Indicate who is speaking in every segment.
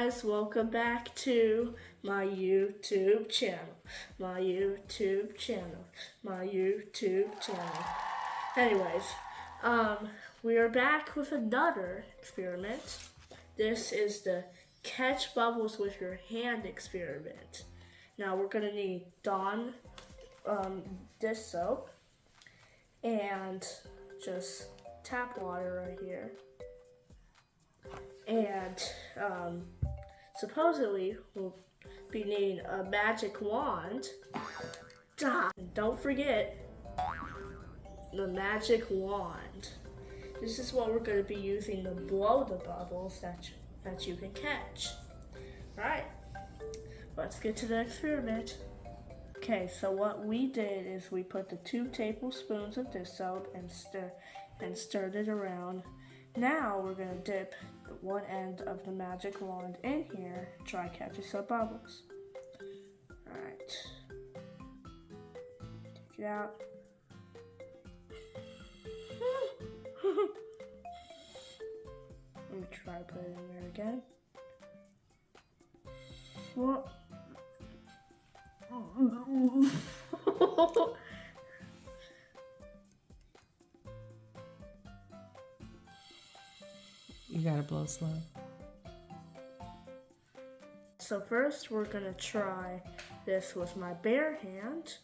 Speaker 1: guys, welcome back to my YouTube channel. My YouTube channel. My YouTube channel. Anyways, we are back with another experiment. This is the catch bubbles with your hand experiment. Now we're gonna need Dawn dish soap and just tap water right here. And supposedly we'll be needing a magic wand. And don't forget the magic wand. This is what we're going to be using to blow the bubbles that you can catch. Alright, let's get to the experiment. Okay, so what we did is we put the 2 tablespoons of dish soap and stirred it around. Now we're going to dip one end of the magic wand in here, try catching some bubbles. Alright. Take it out. Let me try to put it in there again. What?
Speaker 2: You gotta blow slow.
Speaker 1: So first we're gonna try this with my bare hand.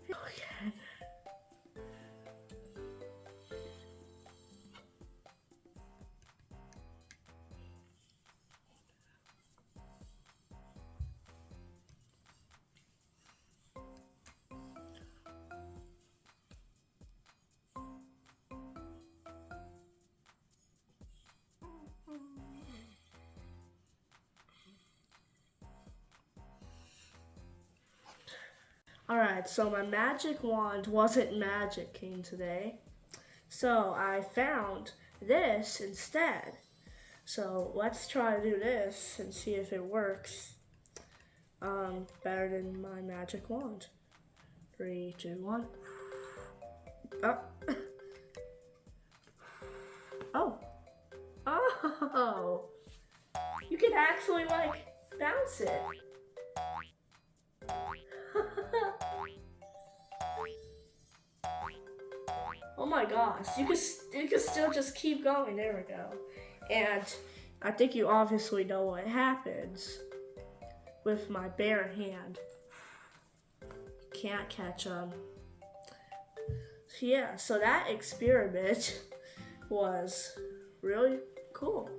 Speaker 1: Okay. Alright, so my magic wand wasn't magicking today, so I found this instead. So let's try to do this and see if it works better than my magic wand. 3, 2, 1. Oh. Oh. Oh. You can actually like bounce it. Oh my gosh, you can still just keep going. There we go. And I think you obviously know what happens with my bare hand. Can't catch them. Yeah, so that experiment was really cool.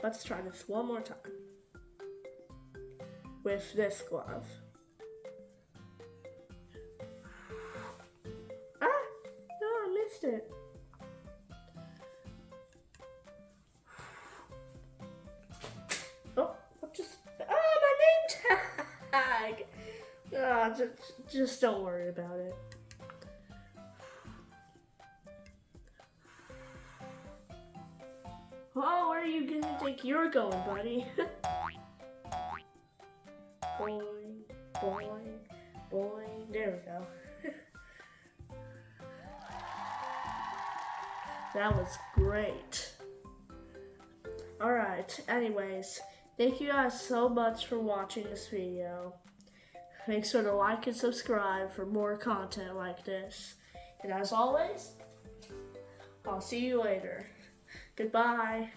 Speaker 1: Let's try this one more time with this glove. It. Oh, my name tag. Just don't worry about it. Oh, where are you gonna think you're going, buddy? Boing, boing, boing. There we go. That was great. Alright, anyways, thank you guys so much for watching this video. Make sure to like and subscribe for more content like this. And as always, I'll see you later. Goodbye.